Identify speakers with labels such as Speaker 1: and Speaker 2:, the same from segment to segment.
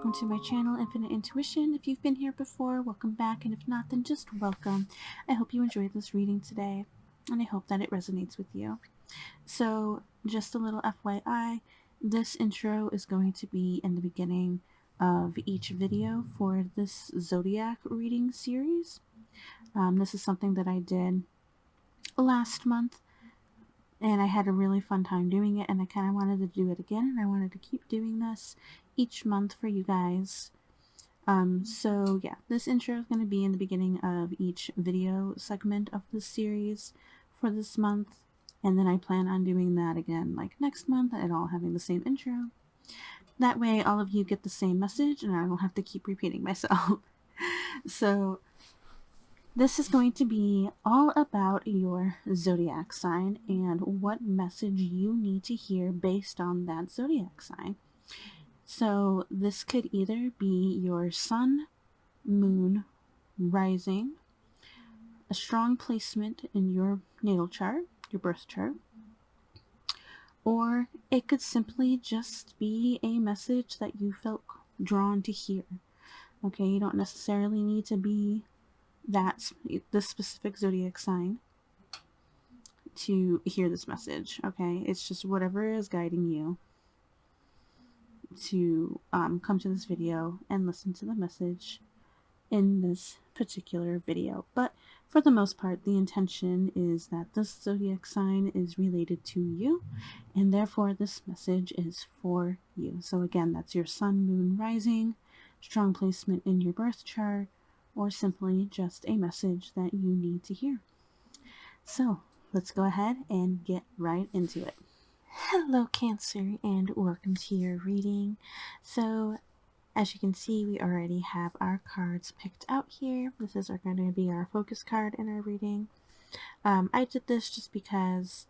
Speaker 1: welcome to my channel, Infinite Intuition. If you've been here before, welcome back, and if not, then just welcome. I hope you enjoyed this reading today, and I hope that it resonates with you. So, just a little FYI, this intro is going to be in the beginning of each video for this Zodiac reading series. This is something that I did last month, and I had a really fun time doing it, and I kind of wanted to do it again, and I wanted to keep doing this each month for you guys. So yeah, this intro is going to be in the beginning of each video segment of this series for this month, and then I plan on doing that again like next month and all having the same intro. That way all of you get the same message and I don't have to keep repeating myself. So this is going to be all about your zodiac sign and what message you need to hear based on that zodiac sign. So this could either be your sun, moon, rising, a strong placement in your natal chart, your birth chart, or it could simply just be a message that you felt drawn to hear. Okay, you don't necessarily need to be this specific zodiac sign to hear this message. Okay, it's just whatever is guiding you to come to this video and listen to the message in this particular video. But for the most part, the intention is that this zodiac sign is related to you, and therefore this message is for you. So again, that's your sun, moon, rising, strong placement in your birth chart, or simply just a message that you need to hear. So let's go ahead and get right into it. Hello Cancer, and welcome to your reading. So as you can see, we already have our cards picked out here. This is going to be our focus card in our reading. I did this just because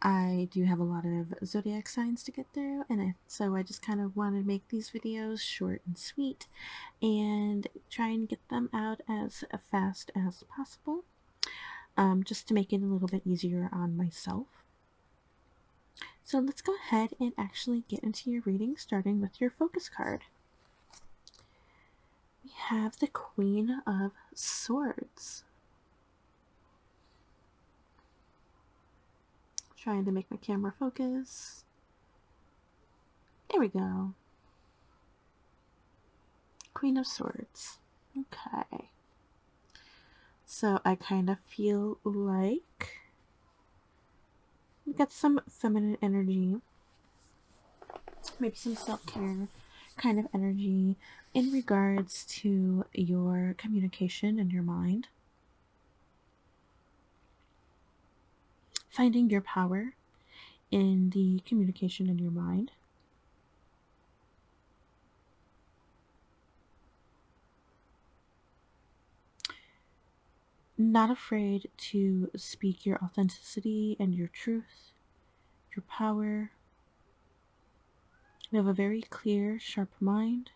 Speaker 1: I do have a lot of zodiac signs to get through, and so I just kind of want to make these videos short and sweet and try and get them out as fast as possible, just to make it a little bit easier on myself. So let's go ahead and actually get into your reading, starting with your focus card. We have the Queen of Swords. Trying to make my camera focus. There we go. Queen of Swords. Okay. So I kind of feel like we got some feminine energy, maybe some self-care kind of energy in regards to your communication and your mind. Finding your power in the communication in your mind. Not afraid to speak your authenticity and your truth, your power. You have a very clear, sharp mind.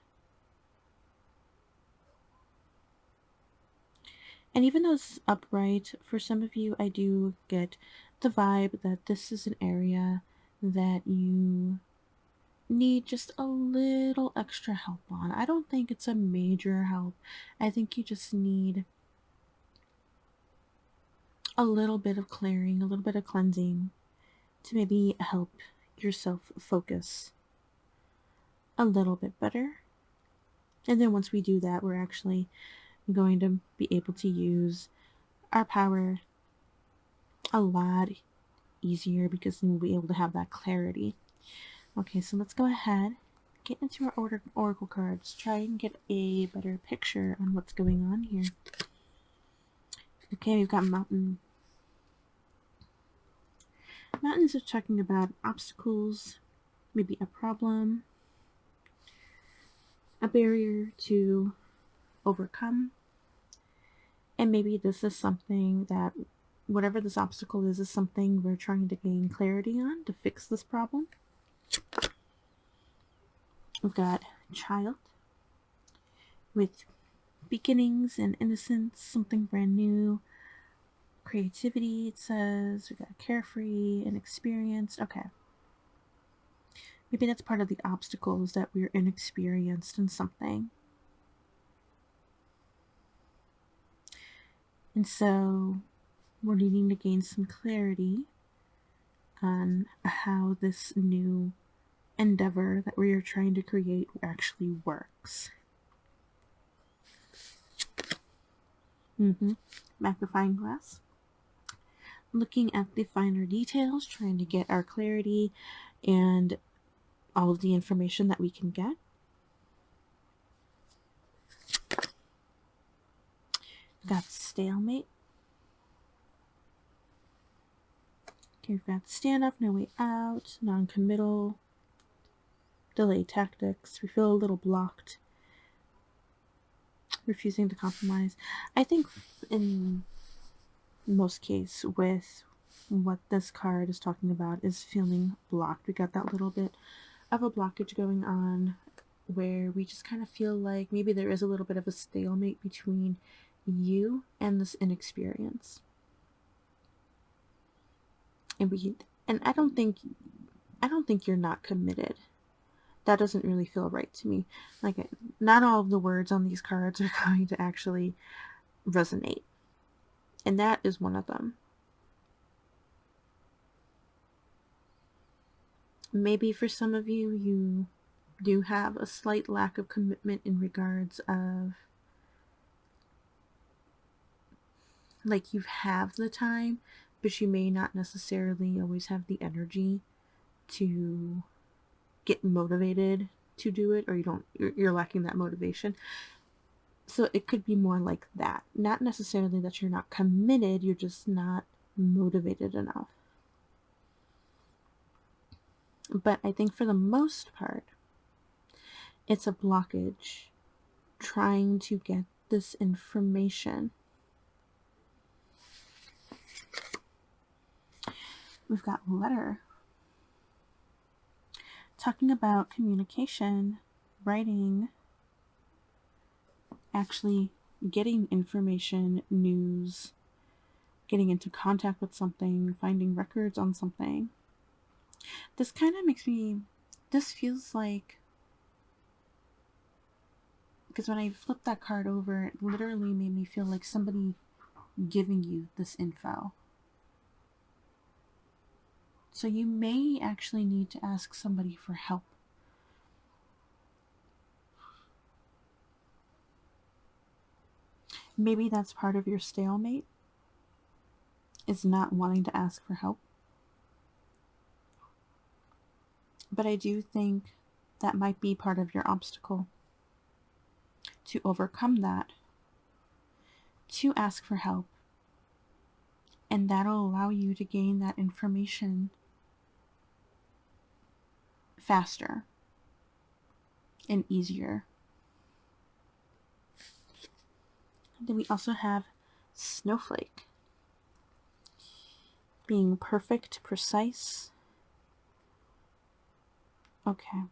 Speaker 1: And even though it's upright, for some of you, I do get the vibe that this is an area that you need just a little extra help on. I don't think it's a major help. I think you just need a little bit of clearing, a little bit of cleansing to maybe help yourself focus a little bit better. And then once we do that, we're actually going to be able to use our power a lot easier, because then we'll be able to have that clarity. Okay, so let's go ahead, get into our oracle cards, try and get a better picture on what's going on here. Okay, we've got Mountain. Mountains are talking about obstacles, maybe a problem, a barrier to overcome, and maybe this is something that, whatever this obstacle is something we're trying to gain clarity on to fix this problem. We've got Child with beginnings and innocence, something brand new. Creativity, it says. We got Carefree and Experience. Okay. Maybe that's part of the obstacles, that we're inexperienced in something. And so we're needing to gain some clarity on how this new endeavor that we are trying to create actually works. Magnifying glass. Looking at the finer details, trying to get our clarity and all of the information that we can get. Got stalemate. Okay, we've got standoff, no way out, non-committal, delay tactics. We feel a little blocked. Refusing to compromise. I think in most cases with what this card is talking about is feeling blocked. We got that little bit of a blockage going on where we just kind of feel like maybe there is a little bit of a stalemate between you and this inexperience. And I don't think you're not committed. That doesn't really feel right to me. Like, not all of the words on these cards are going to actually resonate. And that is one of them. Maybe for some of you, you do have a slight lack of commitment in regards of, like, you have the time, but you may not necessarily always have the energy to get motivated to do it, or you're lacking that motivation. So it could be more like that. Not necessarily that you're not committed, you're just not motivated enough. But I think for the most part, it's a blockage trying to get this information. We've got letter. Talking about communication, writing, actually getting information, news, getting into contact with something, finding records on something. This kind of makes me, this feels like, because when I flipped that card over, it literally made me feel like somebody giving you this info. So you may actually need to ask somebody for help. Maybe that's part of your stalemate, is not wanting to ask for help. But I do think that might be part of your obstacle. To overcome that, to ask for help, and that'll allow you to gain that information faster and easier. Then we also have snowflake. Being perfect, precise. Okay.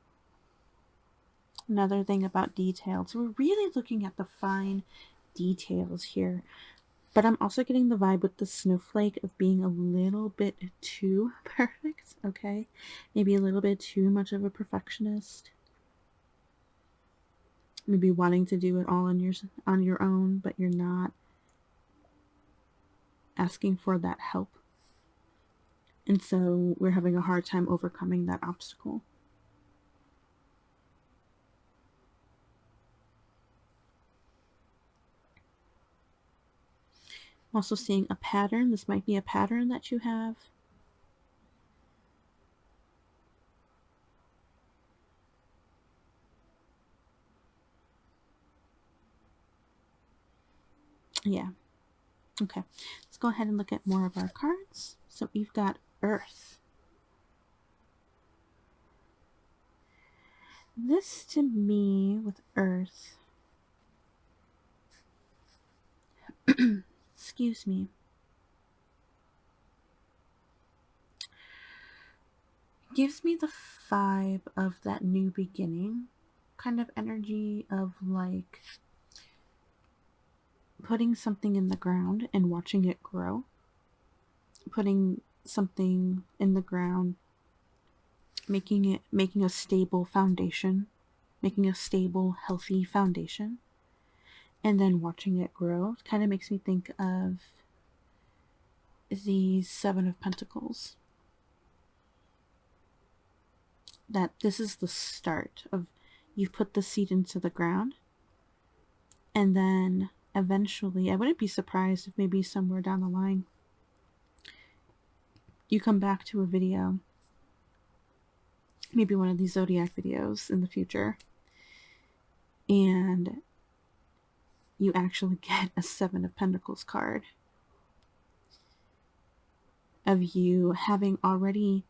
Speaker 1: Another thing about details. We're really looking at the fine details here. But I'm also getting the vibe with the snowflake of being a little bit too perfect, okay? Maybe a little bit too much of a perfectionist. Maybe wanting to do it all on your own, but you're not asking for that help. And so we're having a hard time overcoming that obstacle. I'm also seeing a pattern. This might be a pattern that you have. Yeah. Okay. Let's go ahead and look at more of our cards. So you've got Earth. This to me with Earth, excuse me, gives me the vibe of that new beginning kind of energy of like putting something in the ground and watching it grow. Putting something in the ground, making a stable foundation, making a stable, healthy foundation, and then watching it grow. It kind of makes me think of the Seven of Pentacles. That this is the start of, you've put the seed into the ground, and then eventually, I wouldn't be surprised if maybe somewhere down the line you come back to a video, maybe one of these zodiac videos in the future, and you actually get a Seven of Pentacles card of you having already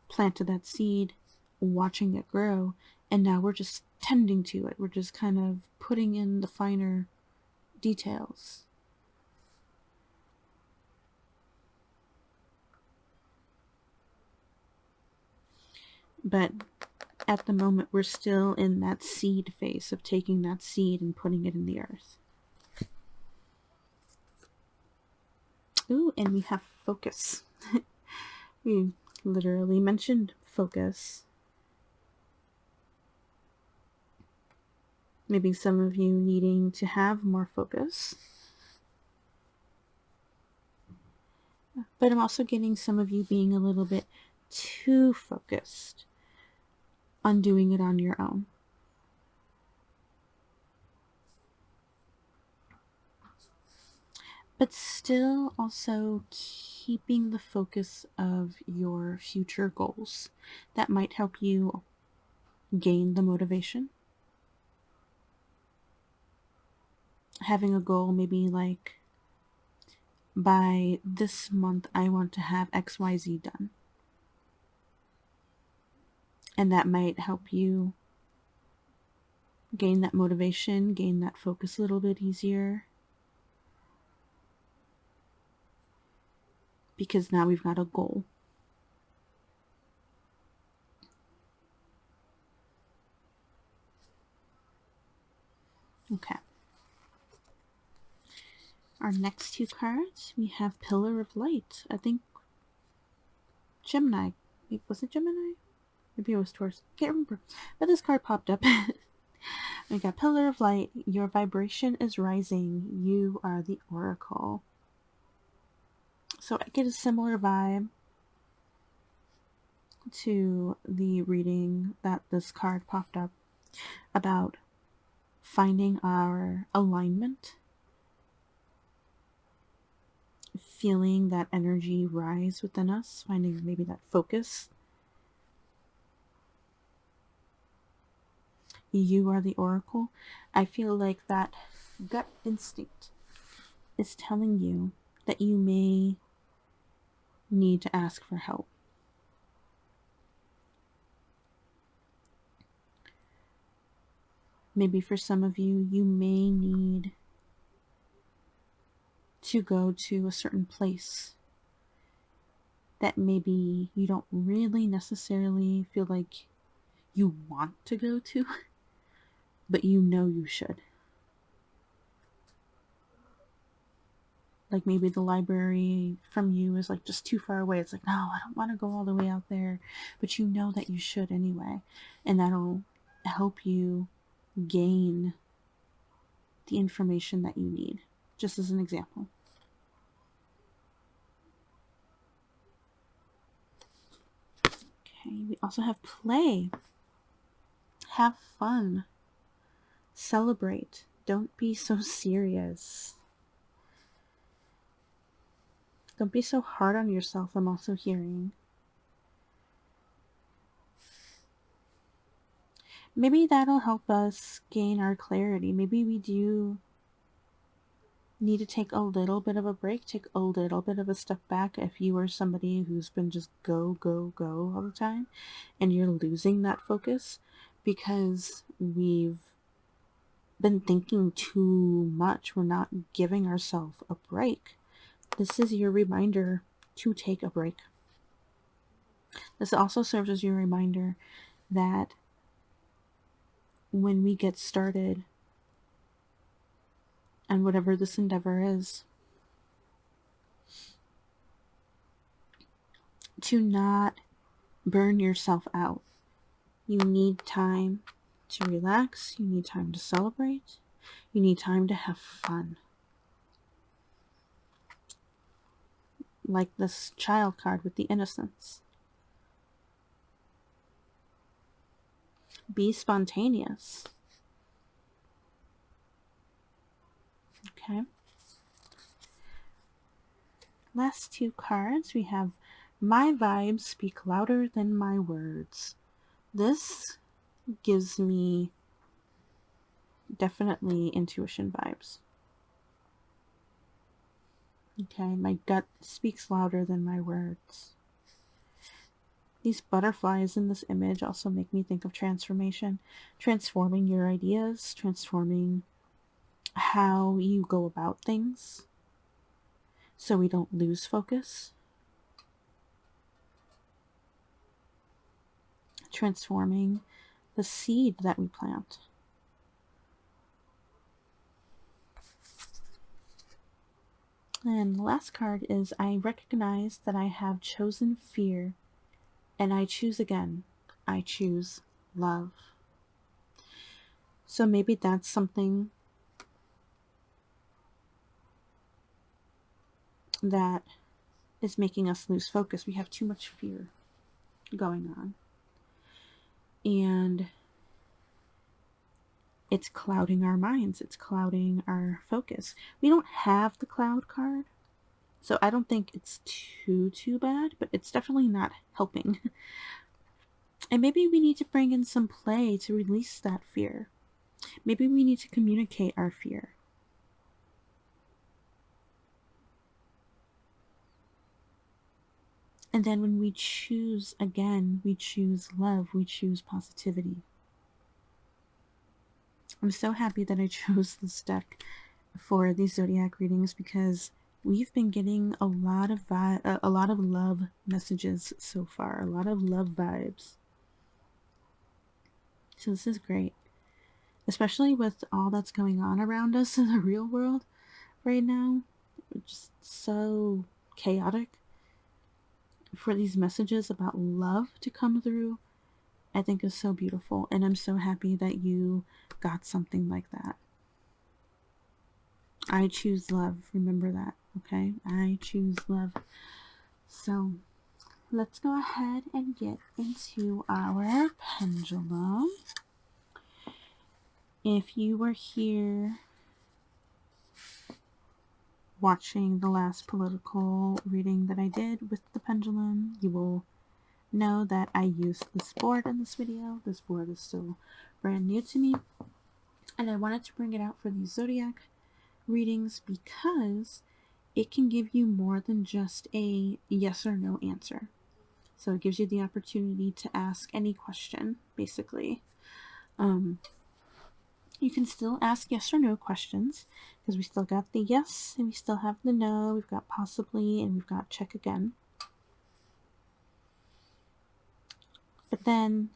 Speaker 1: planted that seed, watching it grow, and now we're just tending to it. We're just kind of putting in the finer details. But at the moment, we're still in that seed phase of taking that seed and putting it in the earth. Ooh, and we have focus. We literally mentioned focus. Maybe some of you needing to have more focus. But I'm also getting some of you being a little bit too focused on doing it on your own. But still also keeping the focus of your future goals. That might help you gain the motivation. Having a goal, maybe like, by this month I want to have XYZ done. And that might help you gain that motivation, gain that focus a little bit easier. Because now we've got a goal. Okay. Our next two cards, we have Pillar of Light. I think Gemini. Was it Gemini? Maybe it was Taurus. Can't remember. But this card popped up. We got Pillar of Light. Your vibration is rising. You are the Oracle. So I get a similar vibe to the reading that this card popped up about finding our alignment, feeling that energy rise within us, finding maybe that focus. You are the Oracle. I feel like that gut instinct is telling you that you may need to ask for help. Maybe for some of you, you may need to go to a certain place that maybe you don't really necessarily feel like you want to go to, but you know you should. Like maybe the library from you is like just too far away. It's like, no, I don't want to go all the way out there, but you know that you should anyway. And that'll help you gain the information that you need, just as an example. Okay, we also have play. Have fun. Celebrate. Don't be so serious. Don't be so hard on yourself, I'm also hearing. Maybe that'll help us gain our clarity. Maybe we do need to take a little bit of a break, take a little bit of a step back. If you are somebody who's been just go, go, go all the time, and you're losing that focus because we've been thinking too much, we're not giving ourselves a break. This is your reminder to take a break. This also serves as your reminder that when we get started on whatever this endeavor is, to not burn yourself out. You need time to relax. You need time to celebrate. You need time to have fun. Like this child card with the innocence. Be spontaneous. Okay. Last two cards, we have My Vibes Speak Louder Than My Words. This gives me definitely intuition vibes. Okay, my gut speaks louder than my words. These butterflies in this image also make me think of transformation, transforming your ideas, transforming how you go about things so we don't lose focus, transforming the seed that we plant. And the last card is I recognize that I have chosen fear and I choose again. I choose love. So maybe that's something that is making us lose focus. We have too much fear going on. And it's clouding our minds. It's clouding our focus. We don't have the cloud card, so I don't think it's too bad, but it's definitely not helping. And maybe we need to bring in some play to release that fear. Maybe we need to communicate our fear. And then when we choose again, we choose love, we choose positivity. I'm so happy that I chose this deck for these zodiac readings because we've been getting a lot of love messages so far, a lot of love vibes. So this is great, especially with all that's going on around us in the real world right now. It's just so chaotic. For these messages about love to come through, I think is so beautiful, and I'm so happy that you got something like that. I choose love. Remember that, okay? I choose love. So let's go ahead and get into our pendulum. If you were here watching the last political reading that I did with the pendulum, you will know that I used this board in this video. This board is still brand new to me, and I wanted to bring it out for these zodiac readings because it can give you more than just a yes or no answer. So it gives you the opportunity to ask any question, basically. You can still ask yes or no questions because we still got the yes and we still have the no. We've got possibly and we've got check again. But then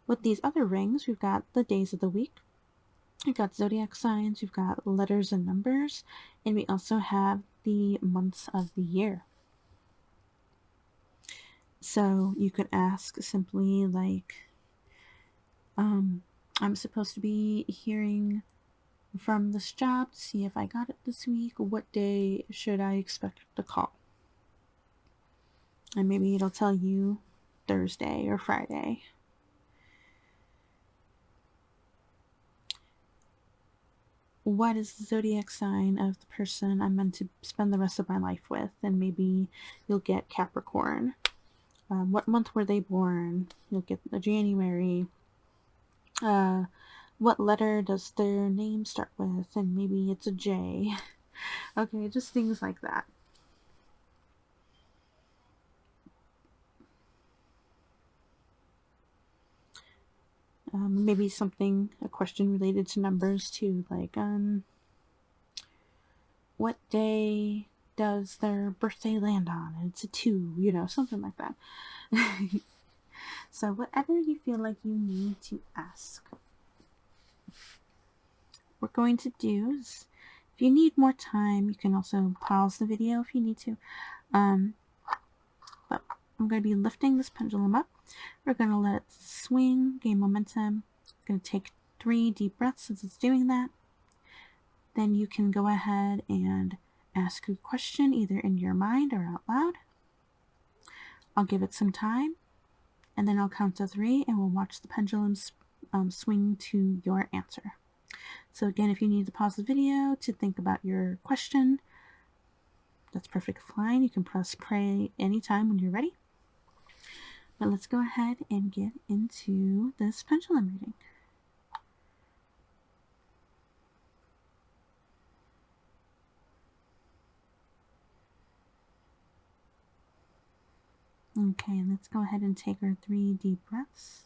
Speaker 1: with these other rings, we've got the days of the week. We've got zodiac signs, we've got letters and numbers, and we also have the months of the year. So you could ask simply like, I'm supposed to be hearing from this job to see if I got it this week. What day should I expect the call? And maybe it'll tell you Thursday or Friday. What is the zodiac sign of the person I'm meant to spend the rest of my life with? And maybe you'll get Capricorn. What month were they born? You'll get the January. What letter does their name start with? And maybe it's a J. Okay, just things like that. Maybe a question related to numbers too, like, what day does their birthday land on? And it's a 2, something like that. So whatever you feel like you need to ask. What we're going to do is, if you need more time, you can also pause the video if you need to. But I'm going to be lifting this pendulum up, We're going to let it swing, gain momentum. Going to take 3 deep breaths as it's doing that. Then you can go ahead and ask a question either in your mind or out loud. I'll give it some time, and then I'll count to 3, and we'll watch the pendulum swing to your answer. So again, if you need to pause the video to think about your question, that's perfectly fine. You can press play anytime when you're ready. But let's go ahead and get into this pendulum reading. Okay, let's go ahead and take our 3 deep breaths.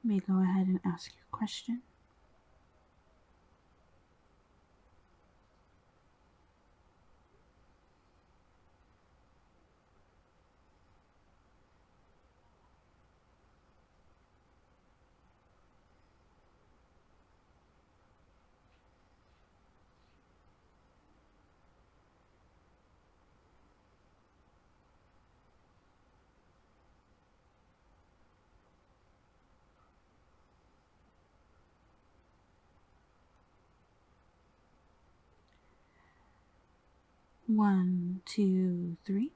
Speaker 1: You may go ahead and ask your question. One, two, three.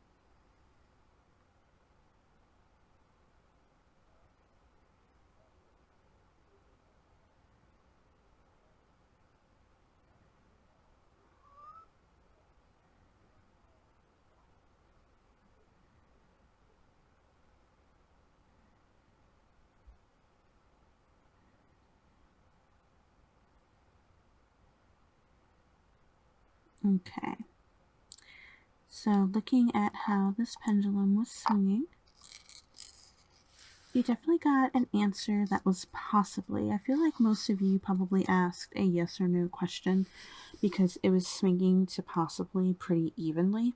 Speaker 1: Okay. So looking at how this pendulum was swinging, you definitely got an answer that was possibly. I feel like most of you probably asked a yes or no question because it was swinging to possibly pretty evenly.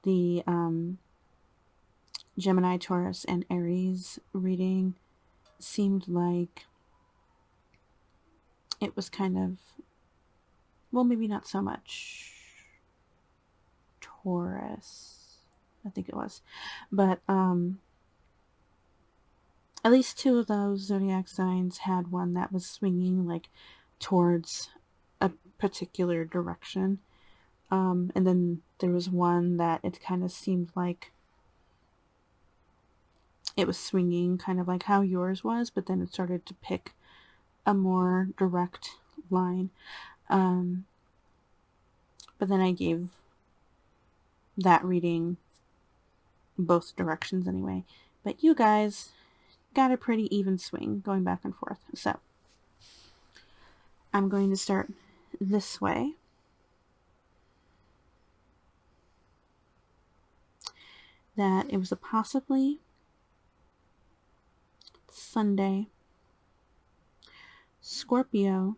Speaker 1: The Gemini, Taurus, and Aries reading seemed like it was kind of, well, maybe not so much Taurus, I think it was, but at least 2 of those zodiac signs had one that was swinging like towards a particular direction, and then there was one that it kind of seemed like it was swinging kind of like how yours was, but then it started to pick a more direct line. But then I gave that reading both directions anyway. But you guys got a pretty even swing going back and forth. So I'm going to start this way. That it was a possibly Sunday, Scorpio,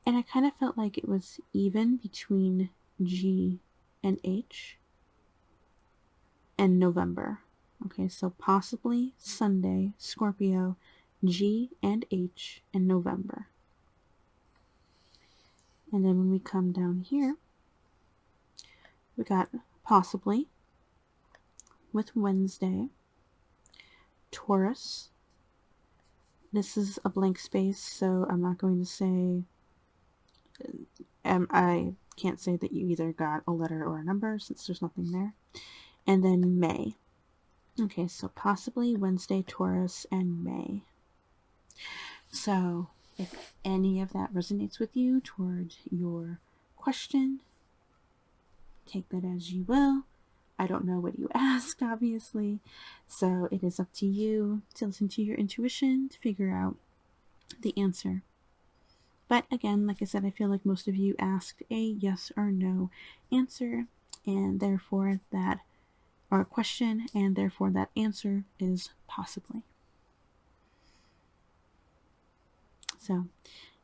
Speaker 1: and I kind of felt like it was even between G and H and November. Okay, so possibly Sunday, Scorpio, G and H, and November. And then when we come down here, we got possibly with Wednesday, Taurus. This is a blank space, so I'm not going to say, I can't say that you either got a letter or a number since there's nothing there. And then May. Okay, so possibly Wednesday, Taurus, and May. So if any of that resonates with you toward your question, take that as you will. I don't know what you asked, obviously, so it is up to you to listen to your intuition to figure out the answer. But again, like I said, I feel like most of you asked a yes or no answer, and therefore that, or a question, and therefore that answer is possibly. So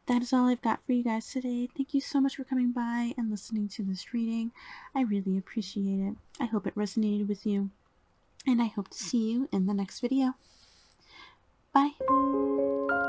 Speaker 1: that is all I've got for you guys today. Thank you so much for coming by and listening to this reading. I really appreciate it. I hope it resonated with you, and I hope to see you in the next video. Bye.